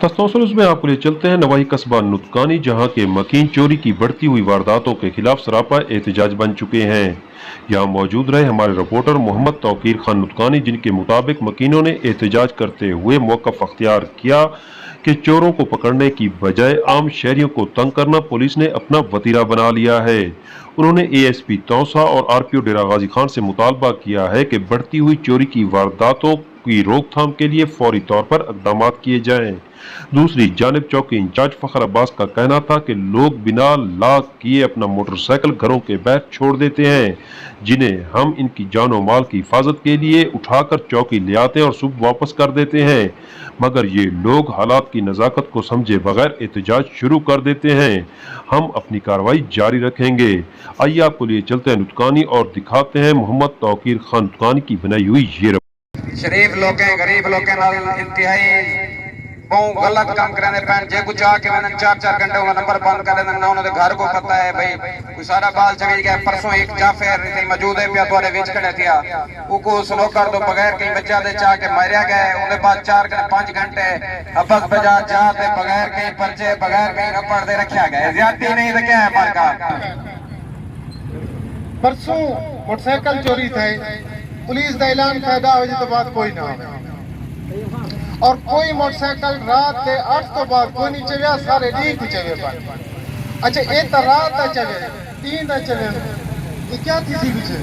तसलसल में आपको ले चलते हैं नवाही कस्बा नुतकानी, जहां के मकीन चोरी की बढ़ती हुई वारदातों के खिलाफ सरापा एहतजाज बन चुके हैं। यहाँ मौजूद रहे हमारे रिपोर्टर मोहम्मद तौकीर खान नुतकानी, जिनके मुताबिक मकीनों ने एहतजाज करते हुए मौक़िफ़ अख्तियार किया कि चोरों को पकड़ने की बजाय आम शहरियों को तंग करना पुलिस ने अपना वतीरा बना लिया है। उन्होंने ASP तौसा और RPO डेरा गाजी खान से मुतालबा किया है कि बढ़ती हुई चोरी की वारदातों की रोकथाम के लिए फौरी तौर पर इक़दाम किए जाएं। दूसरी जानिब चौकी इंचार्ज फखर अब्बास का कहना था कि लोग बिना लॉक किए अपना मोटरसाइकिल घरों के बाहर छोड़ देते हैं, जिन्हें हम इनकी जान और माल की हिफाजत के लिए उठाकर चौकी ले आते हैं और सुबह वापस कर देते हैं, मगर ये लोग हालात की नज़ाकत को समझे बगैर एहतजाज शुरू कर देते हैं। हम अपनी कार्रवाई जारी रखेंगे। आइए आपको लिए चलते हैं नुतकानी और दिखाते हैं मोहम्मद तौकीर खान नुतकानी की बनाई हुई ये शरीफ लोग गरीब लोग इंतहाई बहुत गलत काम कराने पैन जे कुछ आके मैंने 4-4 घंटे का नंबर बंद कर देना ना उन्होंने घर को पता है भाई कोई सारा बाल चली गया। परसों एक जाफर मौजूद है पिया थोड़े बीच खड़े थिया उको स्लो कर दो बगैर कहीं बच्चा दे चाह के मारिया गया। उनके बाद 4-5 घंटे अबक बजा जाते बगैर कहीं पर्चे बगैर कहीं रपड़ दे रखा गया। ज्यादती नहीं तो क्या है मार का। परसों मोटरसाइकिल चोरी थे, पुलिस का ऐलान पैदा हो तो बाद कोई ना आवे और कोई मोटरसाइकिल रात के 8 तो बाद कोई नहीं चलिया, सारे डी की चले पर। अच्छा ये तो रात चले 3 चले ये क्या थी सी पीछे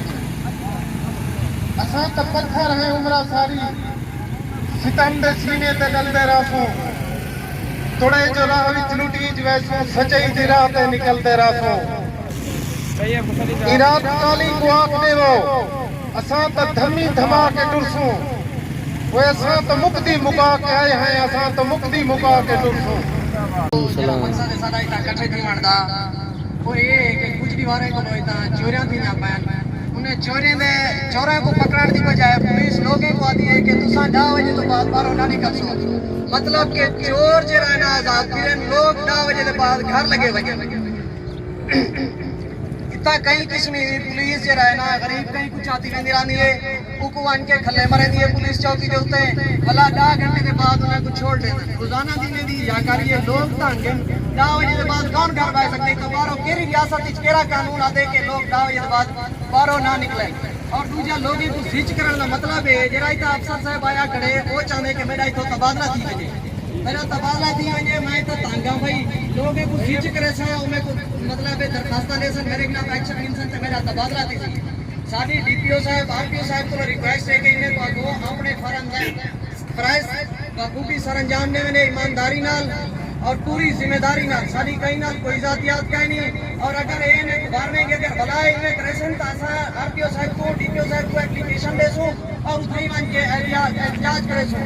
असा तो पत्थर है उम्र सारी सितम दे सीने ते डलदे रासों थोड़े जो राह विच लुटी वैसों सच्चाई दी राह ते निकलते रासों इराद काली को आख देवो असा तो धमी धमा के टुरसों वो असा तो मुक्ति मुका के आए हैं, असा तो मुक्ति मुका के टुरसों। सारा इकट्ठे थी मरदा और ये कि कुछ दीवारें को बोलता चोरियां थी ना पान उन्हें चोरों को पकड़ने की बजाय पुलिस लोगों को आती है कि तुसा 9 बजे तो बाद बाहर ना निकल सो। मतलब कि चोर जे रहना आजाद फिर लोग 9 बजे के बाद घर लगे इतना कई किस्म पुलिस जे रहना गरीब कहीं कुछ आती नहीं रानी है उको वन के खले मरे दिए पुलिस चौकी के उत्ते भला 10 घंटे के बाद उन्हें कुछ छोड़ देना रोजाना दिन दी जानकारी है लोग तंग 9 बजे के बाद कौन घर बह सकते तो बारो केरी रियासत विच केरा कानून आदे के लोग 9 बजे के बाद बारो ना निकले। और दूजा लोग को स्विच करने का मतलब है जरा इतना अफसर साहब आया खड़े वो चाहते कि मेरा इतो तबादला थी वजे मेरा तबादला थी वजे मैं तो तंगा भाई लोग को स्विच करे से उमे को मतलब है दरखास्त ले सन मेरे खिलाफ एक्शन इंसान मेरा तबादला थी साडी DPO साहब RPO साहब को रिक्वेस्ट है कि इन्हें को अपने फराइज बखूबी सरंजाम ने मैंने ईमानदारी नाल और पूरी जिम्मेदारी नाल साडी कहीं नाल कोई जातियात कहीं नहीं। और अगर ये बारने के अगर भला इन्हें करेसन तो असा RPO साहब को DPO साहब को एप्लीकेशन देसो और उठाई मान के एहतियाज करेसो।